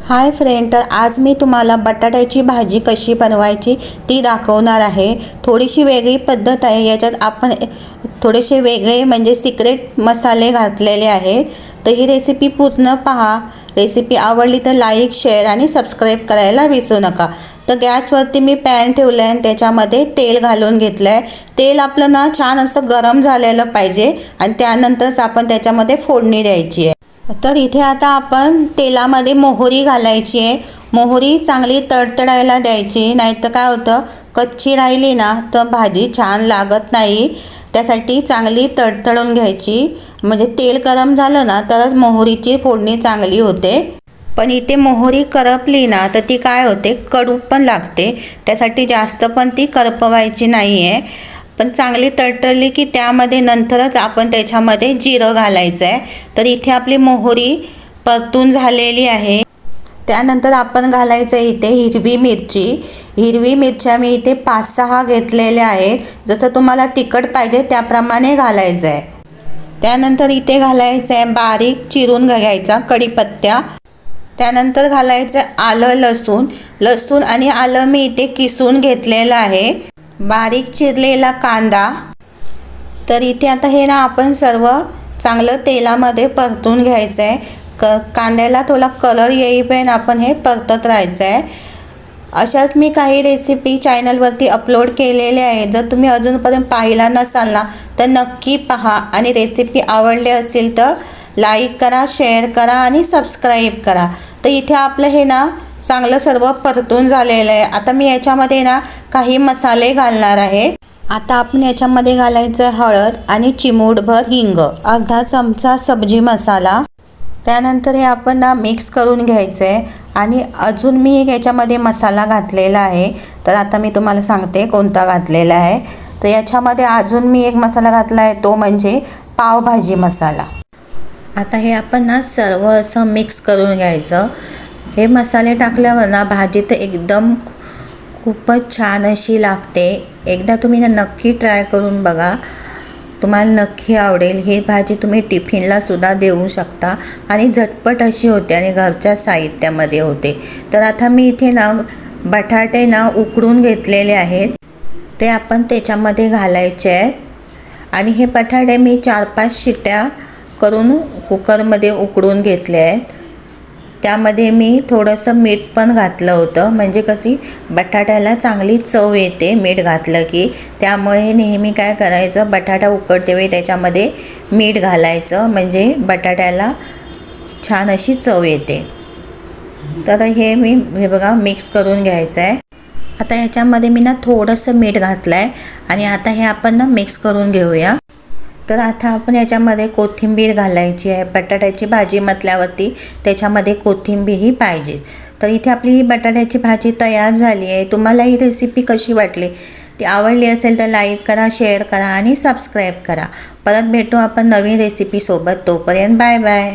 Hi friend, तर आज मी तुम्हाला बटाट्याची भाजी कशी बनवायची ती दाखवणार आहे। थोडीशी वेगळी पद्धत आहे। याच्यात आपण थोडेसे वेगळे म्हणजे सिक्रेट मसाले घातलेले आहेत। तर ही रेसिपी पूर्ण पहा। रेसिपी आवडली तर लाईक, शेअर आणि सबस्क्राइब करायला विसरू नका। तर गॅसवरती मी पॅन ठेवलं आहे आणि त्याच्यामध्ये तेल घालून घेतलं आहे। तेल आपलं ना छान असं गरम झालेलं पाहिजे आणि त्यानंतरच आपण त्याच्यामध्ये फोडणी द्यायची आहे। तर इथे आता आपण तेलामध्ये मोहरी घालायची आहे। मोहरी चांगली तडतडायला द्यायची, नाहीतर काय होतं कच्ची राहिली ना तर भाजी छान लागत नाही। त्यासाठी चांगली तडतडून घ्यायची, म्हणजे तेल गरम झालं ना तरच मोहरीची फोडणी चांगली होते। पण इथे मोहरी करपली ना तर ती काय होते, कडू पण लागते। त्यासाठी जास्त पण ती करपवायची नाही आहे। पण चांगली तडतडली की त्यामध्ये नंतरच आपण त्याच्यामध्ये जिरं घालायचं आहे। तर इथे आपली मोहरी परतून झालेली आहे। त्यानंतर आपण घालायचं आहे इथे हिरवी मिरची। हिरवी मिरच्या मी इथे 5-6 घेतलेल्या आहेत। जसं तुम्हाला तिखट पाहिजे त्याप्रमाणे घालायचं आहे। त्यानंतर इथे घालायचं आहे बारीक चिरून घ्यायचा कढीपत्ता। त्यानंतर घालायचं आलं, लसूण आणि आलं मी इथे किसून घेतलेलं आहे। बारीक चिरलेला कांदा। तर इथे आता हे ना आपण सर्व चांगलं तेलामध्ये परतून घ्यायचं आहे। कांद्याला थोडा कलर येईपर्यंत आपण हे परतत राहायचं आहे। अशाच मी काही रेसिपी चॅनलवरती अपलोड केलेल्या आहेत। जर तुम्ही अजूनपर्यंत पाहिला नसाल ना तर नक्की पहा आणि रेसिपी आवडली असेल तर लाईक करा, शेअर करा आणि सबस्क्राईब करा। तर इथे आपलं हे ना चांगलं सर्व परतून झालेलं आहे। आता मी याच्यामध्ये ना काही मसाले घालणार आहे। आता आपण याच्यामध्ये घालायचं हळद आणि चिमूटभर हिंग, अर्धा चमचा सब्जी मसाला। त्यानंतर हे आपण ना मिक्स करून घ्यायचं आहे। आणि अजून मी एक याच्यामध्ये मसाला घातलेला आहे। तर आता मी तुम्हाला सांगते कोणता घातलेला आहे। तर याच्यामध्ये अजून मी एक मसाला घातला आहे, तो म्हणजे पावभाजी मसाला। आता हे आपण ना सर्व असं मिक्स करून घ्यायचं। हे मसाले टाकल्यावर ना भाजी तर एकदम खूपच छान अशी लागते। एकदा तुम्ही ना नक्की ट्राय करून बघा, तुम्हाला नक्की आवडेल। ही भाजी तुम्ही टिफिनला सुद्धा देऊ शकता आणि झटपट अशी होते आणि घरच्या साहित्यामध्ये होते। तर आता मी इथे ना बटाटे ना उकडून घेतलेले आहेत, ते आपण त्याच्यामध्ये घालायचे आहेत। आणि हे बटाटे मी 4-5 शिट्ट्या करून कुकरमध्ये उकडून घेतले आहेत। त्यामध्ये मी थोडंसं मीठ पण घातलं होतं, म्हणजे कशी बटाट्याला चांगली चव येते मीठ घातलं की। त्यामुळे नेहमी काय करायचं, बटाटा उकडते वेळी त्याच्यामध्ये मीठ घालायचं, म्हणजे बटाट्याला छान अशी चव येते। तर हे बघा मिक्स करून घ्यायचं आहे। आता याच्यामध्ये मी ना थोडंसं मीठ घातलं आहे आणि आता हे आपण ना मिक्स करून घेऊया। तर आता आपण याच्यामध्ये कोथिंबीर घालायची आहे। बटाट्याची भाजी म्हटल्यावरती त्याच्यामध्ये कोथिंबीरही पाहिजे। तर इथे आपली ही बटाट्याची भाजी तयार झाली आहे। तुम्हाला ही रेसिपी कशी वाटली, ती आवडली असेल तर लाईक करा, शेअर करा आणि सबस्क्राईब करा। परत भेटू आपण नवीन रेसिपीसोबत। तोपर्यंत बाय बाय।